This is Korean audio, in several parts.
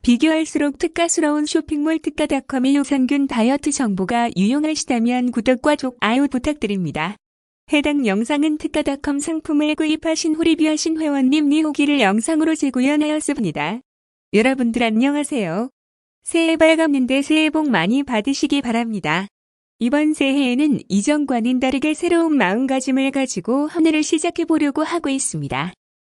비교할수록 특가스러운 쇼핑몰 특가닷컴의 유산균 다이어트 정보가 유용하시다면 구독과 좋아요 부탁드립니다. 해당 영상은 특가닷컴 상품을 구입하신 후 리뷰하신 회원님 후기를 영상으로 재구현하였습니다. 여러분들 안녕하세요. 새해 밝았는데 새해 복 많이 받으시기 바랍니다. 이번 새해에는 이전과는 다르게 새로운 마음가짐을 가지고 한 해를 시작해보려고 하고 있습니다.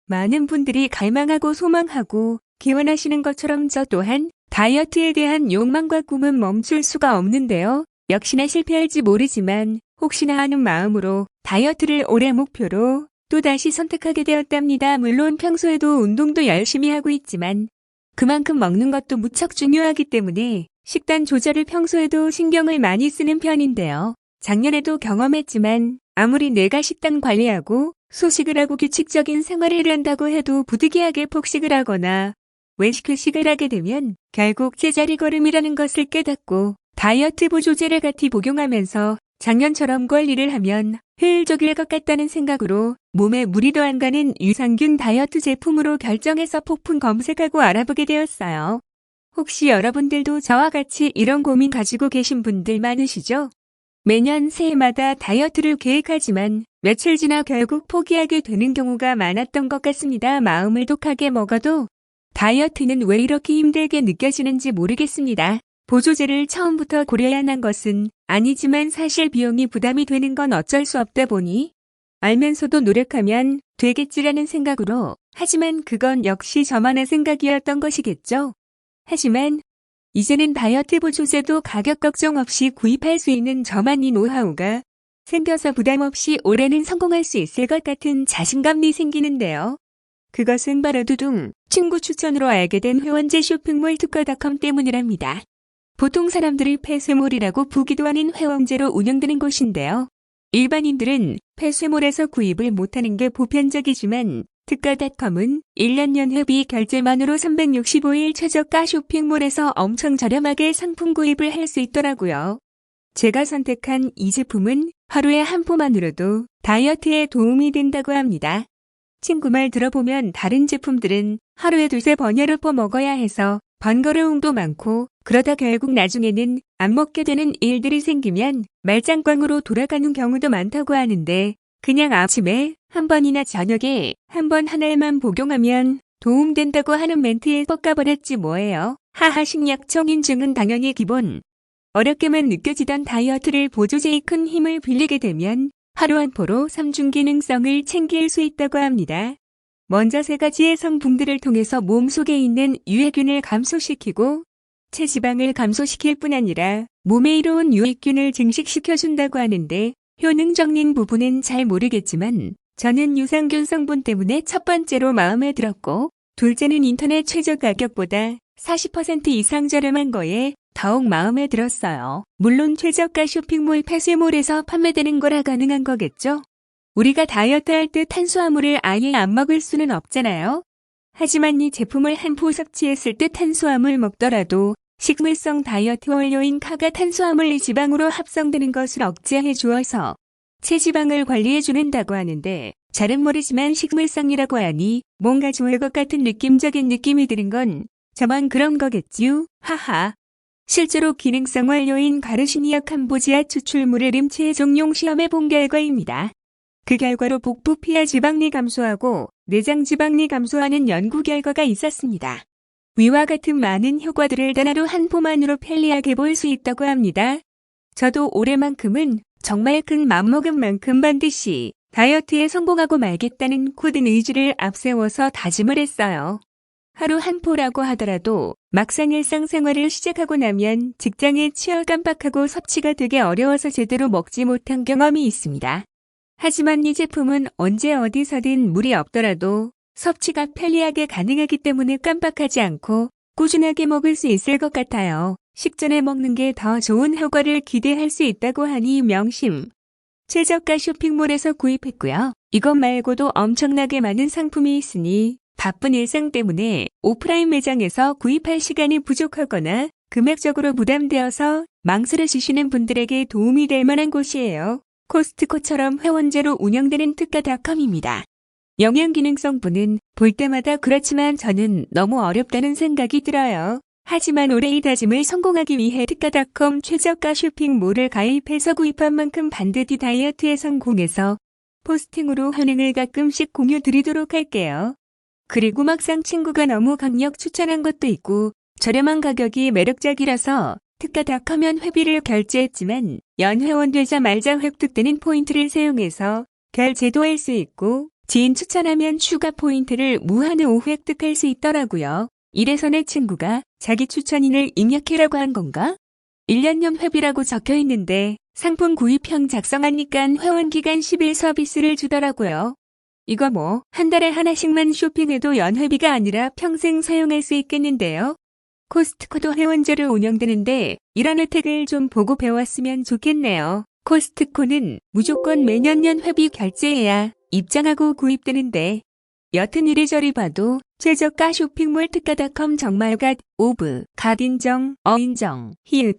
많은 분들이 갈망하고 소망하고 기원하시는 것처럼 저 또한 다이어트에 대한 욕망과 꿈은 멈출 수가 없는데요. 역시나 실패할지 모르지만 혹시나 하는 마음으로 다이어트를 올해 목표로 또다시 선택하게 되었답니다. 물론 평소에도 운동도 열심히 하고 있지만 그만큼 먹는 것도 무척 중요하기 때문에 식단 조절을 평소에도 신경을 많이 쓰는 편인데요. 작년에도 경험했지만 아무리 내가 식단 관리하고 소식을 하고 규칙적인 생활을 한다고 해도 부득이하게 폭식을 하거나 외식을 하게 되면 결국 제자리 걸음이라는 것을 깨닫고 다이어트 보조제를 같이 복용하면서 작년처럼 관리를 하면 효율적일 것 같다는 생각으로 몸에 무리도 안 가는 유산균 다이어트 제품으로 결정해서 폭풍 검색하고 알아보게 되었어요. 혹시 여러분들도 저와 같이 이런 고민 가지고 계신 분들 많으시죠? 매년 새해마다 다이어트를 계획하지만 며칠 지나 결국 포기하게 되는 경우가 많았던 것 같습니다. 마음을 독하게 먹어도 다이어트는 왜 이렇게 힘들게 느껴지는지 모르겠습니다. 보조제를 처음부터 고려해야 한 것은 아니지만 사실 비용이 부담이 되는 건 어쩔 수 없다 보니 알면서도 노력하면 되겠지라는 생각으로 하지만 그건 역시 저만의 생각이었던 것이겠죠. 하지만 이제는 다이어트 보조제도 가격 걱정 없이 구입할 수 있는 저만의 노하우가 생겨서 부담 없이 올해는 성공할 수 있을 것 같은 자신감이 생기는데요. 그것은 바로 두둥 친구 추천으로 알게 된 회원제 쇼핑몰 특가닷컴 때문이랍니다. 보통 사람들이 폐쇄몰이라고 부기도 하는 회원제로 운영되는 곳인데요. 일반인들은 폐쇄몰에서 구입을 못하는 게 보편적이지만 특가닷컴은 1년 연회비 결제만으로 365일 최저가 쇼핑몰에서 엄청 저렴하게 상품 구입을 할 수 있더라고요. 제가 선택한 이 제품은 하루에 한 포만으로도 다이어트에 도움이 된다고 합니다. 친구 말 들어보면 다른 제품들은 하루에 두세 번 여러 포 먹어야 해서 번거로움도 많고 그러다 결국 나중에는 안 먹게 되는 일들이 생기면 말짱꽝으로 돌아가는 경우도 많다고 하는데 그냥 아침에 한 번이나 저녁에 한 번 한 알만 복용하면 도움된다고 하는 멘트에 뻑가버렸지 뭐예요. 하하 식약청 인증은 당연히 기본. 어렵게만 느껴지던 다이어트를 보조제의 큰 힘을 빌리게 되면 하루 한 포로 3중 기능성을 챙길 수 있다고 합니다. 먼저 3가지의 성분들을 통해서 몸속에 있는 유해균을 감소시키고 체지방을 감소시킬 뿐 아니라 몸에 이로운 유익균을 증식시켜준다고 하는데 효능적인 부분은 잘 모르겠지만 저는 유산균 성분 때문에 첫 번째로 마음에 들었고 둘째는 인터넷 최저 가격보다 40% 이상 저렴한 거에 더욱 마음에 들었어요. 물론 최저가 쇼핑몰 폐쇄몰에서 판매되는 거라 가능한 거겠죠? 우리가 다이어트 할 때 탄수화물을 아예 안 먹을 수는 없잖아요. 하지만 이 제품을 한 포 섭취했을 때 탄수화물 먹더라도 식물성 다이어트 원료인 카가 탄수화물 지방으로 합성되는 것을 억제해 주어서 체지방을 관리해 주는다고 하는데 잘은 모르지만 식물성이라고 하니 뭔가 좋을 것 같은 느낌적인 느낌이 드는 건 저만 그런 거겠지요? 하하. 실제로 기능성 원료인 가르시니아 캄보지아 추출물을 임체 종용 시험해 본 결과입니다. 그 결과로 복부 피하 지방리 감소하고 내장 지방리 감소하는 연구 결과가 있었습니다. 위와 같은 많은 효과들을 단 하루 한 포만으로 편리하게 볼 수 있다고 합니다. 저도 올해만큼은 정말 큰 맘먹은 만큼 반드시 다이어트에 성공하고 말겠다는 굳은 의지를 앞세워서 다짐을 했어요. 하루 한 포라고 하더라도 막상 일상생활을 시작하고 나면 직장에 치여 깜빡하고 섭취가 되게 어려워서 제대로 먹지 못한 경험이 있습니다. 하지만 이 제품은 언제 어디서든 무리 없더라도 섭취가 편리하게 가능하기 때문에 깜빡하지 않고 꾸준하게 먹을 수 있을 것 같아요. 식전에 먹는 게 더 좋은 효과를 기대할 수 있다고 하니 명심. 최저가 쇼핑몰에서 구입했고요. 이것 말고도 엄청나게 많은 상품이 있으니 바쁜 일상 때문에 오프라인 매장에서 구입할 시간이 부족하거나 금액적으로 부담되어서 망설여지시는 분들에게 도움이 될 만한 곳이에요. 코스트코처럼 회원제로 운영되는 특가닷컴입니다. 영양 기능성분은 볼 때마다 그렇지만 저는 너무 어렵다는 생각이 들어요. 하지만 올해 이 다짐을 성공하기 위해 특가닷컴 최저가 쇼핑몰을 가입해서 구입한 만큼 반드시 다이어트에 성공해서 포스팅으로 현행을 가끔씩 공유 드리도록 할게요. 그리고 막상 친구가 너무 강력 추천한 것도 있고 저렴한 가격이 매력적이라서 특가닷컴 회비를 결제했지만 연회원 되자 말자 획득되는 포인트를 사용해서 결제도 할 수 있고 지인 추천하면 추가 포인트를 무한으로 획득할 수 있더라고요. 이래서 내 친구가 자기 추천인을 입력해라고 한 건가? 1년용 회비라고 적혀 있는데 상품 구입형 작성하니까 회원기간 10일 서비스를 주더라고요. 이거 뭐 한 달에 하나씩만 쇼핑해도 연회비가 아니라 평생 사용할 수 있겠는데요. 코스트코도 회원제로 운영되는데 이런 혜택을 좀 보고 배웠으면 좋겠네요. 코스트코는 무조건 매년 연회비 결제해야 입장하고 구입되는데 여튼 이리저리 봐도 최저가 쇼핑몰 특가닷컴 정말 갓, 오브, 갓인정, 어인정, 히읗,